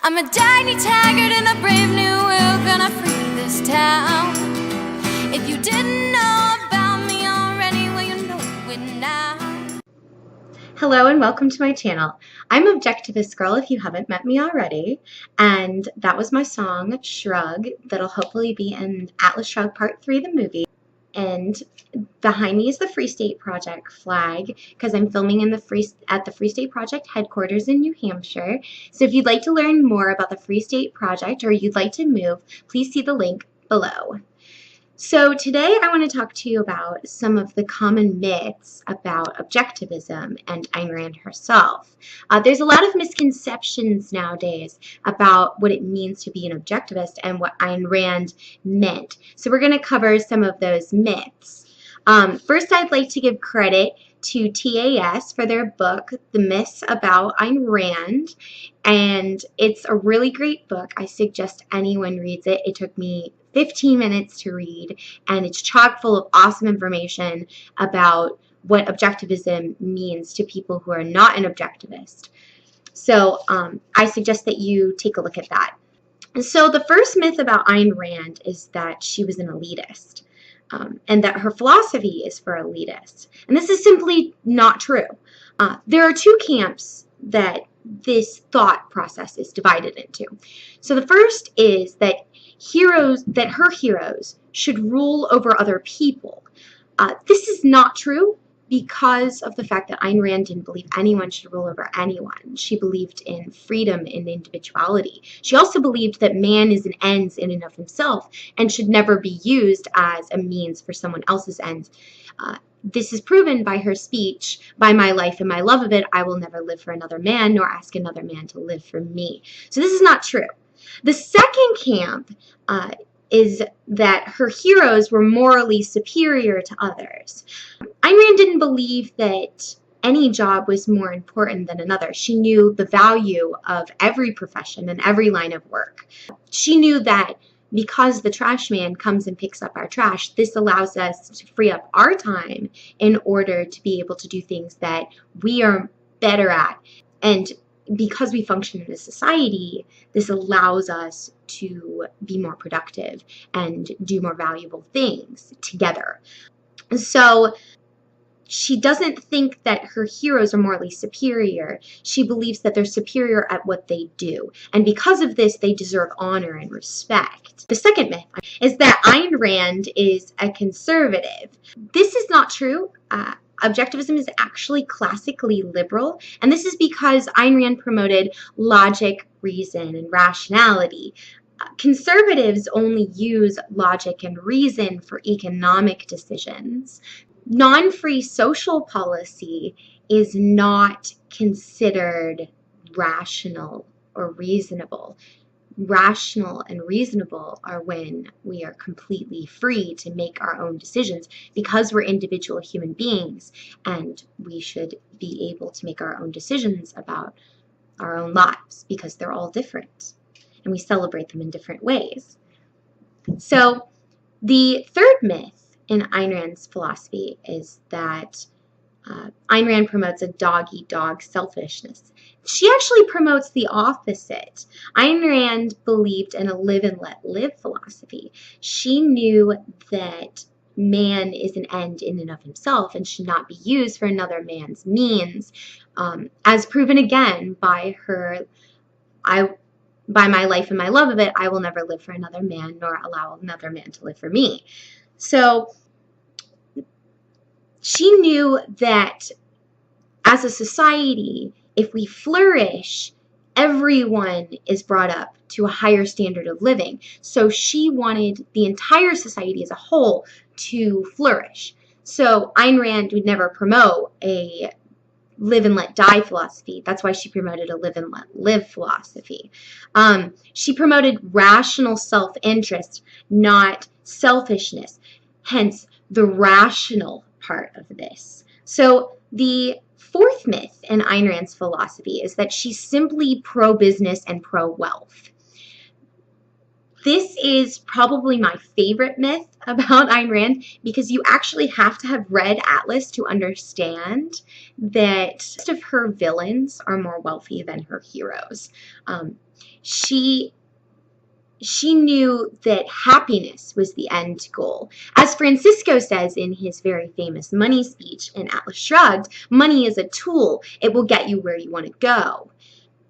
I'm a tiny taggart in a brave new world, gonna free this town. If you didn't know about me already, well, you know it now. Hello and welcome to my channel. I'm Objectivist Girl if you haven't met me already, and that was my song Shrug that'll hopefully be in Atlas Shrugged Part 3 the movie. And behind me is the Free State Project flag because I'm filming at the Free State Project headquarters in New Hampshire. So if you'd like to learn more about the Free State Project or you'd like to move, please see the link below. So today I want to talk to you about some of the common myths about objectivism and Ayn Rand herself. There's a lot of misconceptions nowadays about what it means to be an objectivist and what Ayn Rand meant. So we're going to cover some of those myths. First, I'd like to give credit to TAS for their book, The Myths About Ayn Rand, and it's a really great book. I suggest anyone reads it. It took me 15 minutes to read, and it's chock full of awesome information about what objectivism means to people who are not an objectivist. So I suggest that you take a look at that. So the first myth about Ayn Rand is that she was an elitist. And that her philosophy is for elitists. And this is simply not true. There are two camps that this thought process is divided into. So the first is that her heroes should rule over other people. This is not true because of the fact that Ayn Rand didn't believe anyone should rule over anyone. She believed in freedom and individuality. She also believed that man is an ends in and of himself and should never be used as a means for someone else's ends. This is proven by her speech, "By my life and my love of it, I will never live for another man, nor ask another man to live for me." So this is not true. The second camp is that her heroes were morally superior to others. Ayn Rand didn't believe that any job was more important than another. She knew the value of every profession and every line of work. She knew that because the trash man comes and picks up our trash, this allows us to free up our time in order to be able to do things that we are better at. And because we function in a society, this allows us to be more productive and do more valuable things together. So she doesn't think that her heroes are morally superior. She believes that they're superior at what they do. And because of this, they deserve honor and respect. The second myth is that Ayn Rand is a conservative. This is not true. Objectivism is actually classically liberal, and this is because Ayn Rand promoted logic, reason, and rationality. Conservatives only use logic and reason for economic decisions. Non-free social policy is not considered rational or reasonable. Rational and reasonable are when we are completely free to make our own decisions because we're individual human beings, and we should be able to make our own decisions about our own lives because they're all different and we celebrate them in different ways. So the third myth in Ayn Rand's philosophy is that Ayn Rand promotes a dog-eat-dog selfishness. She actually promotes the opposite. Ayn Rand believed in a live-and-let-live philosophy. She knew that man is an end in and of himself and should not be used for another man's means, as proven again by her, "By my life and my love of it, I will never live for another man, nor allow another man to live for me." So she knew that as a society, if we flourish, everyone is brought up to a higher standard of living. So she wanted the entire society as a whole to flourish. So Ayn Rand would never promote a live and let die philosophy. That's why she promoted a live and let live philosophy. She promoted rational self-interest, not selfishness. Hence, the rational part of this. So the fourth myth in Ayn Rand's philosophy is that she's simply pro-business and pro-wealth. This is probably my favorite myth about Ayn Rand because you actually have to have read Atlas to understand that most of her villains are more wealthy than her heroes. she knew that happiness was the end goal. As Francisco says in his very famous money speech in Atlas Shrugged, money is a tool. It will get you where you want to go.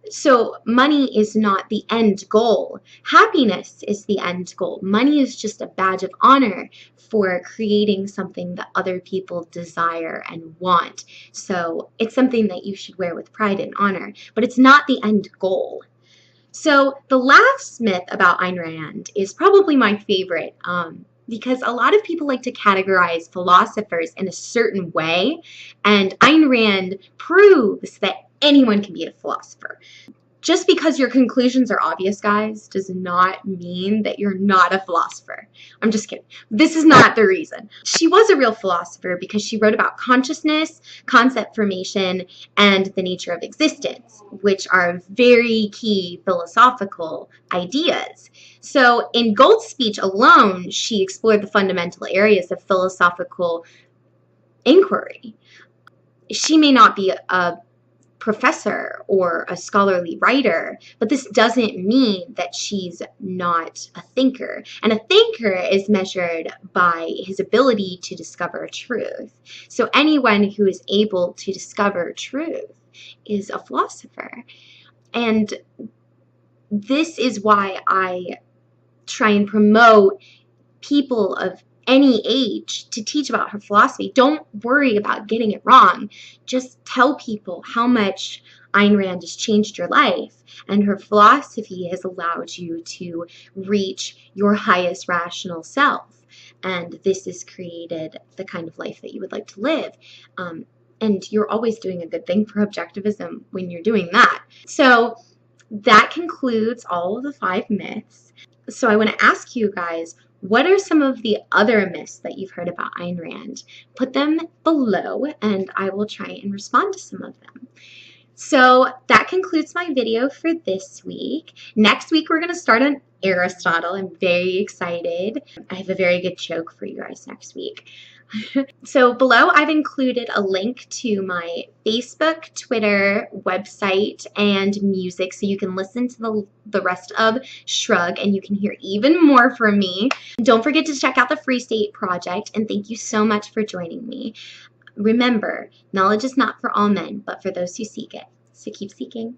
So money is not the end goal. Happiness is the end goal. Money is just a badge of honor for creating something that other people desire and want. So it's something that you should wear with pride and honor, but it's not the end goal. So the last myth about Ayn Rand is probably my favorite, because a lot of people like to categorize philosophers in a certain way, and Ayn Rand proves that anyone can be a philosopher. Just because your conclusions are obvious, guys, does not mean that you're not a philosopher. I'm just kidding. This is not the reason. She was a real philosopher because she wrote about consciousness, concept formation, and the nature of existence, which are very key philosophical ideas. So in Galt's speech alone, she explored the fundamental areas of philosophical inquiry. She may not be a professor or a scholarly writer, but this doesn't mean that she's not a thinker. And a thinker is measured by his ability to discover truth. So anyone who is able to discover truth is a philosopher. And this is why I try and promote people of any age to teach about her philosophy. Don't worry about getting it wrong. Just tell people how much Ayn Rand has changed your life, and her philosophy has allowed you to reach your highest rational self. And this has created the kind of life that you would like to live. And you're always doing a good thing for objectivism when you're doing that. So that concludes all of the 5 myths. So I want to ask you guys, what are some of the other myths that you've heard about Ayn Rand? Put them below and I will try and respond to some of them. So that concludes my video for this week. Next week, we're going to start on Aristotle. I'm very excited. I have a very good joke for you guys next week. So below, I've included a link to my Facebook, Twitter, website, and music, so you can listen to the rest of Shrug, and you can hear even more from me. Don't forget to check out the Free State Project, and thank you so much for joining me. Remember, knowledge is not for all men, but for those who seek it. So keep seeking.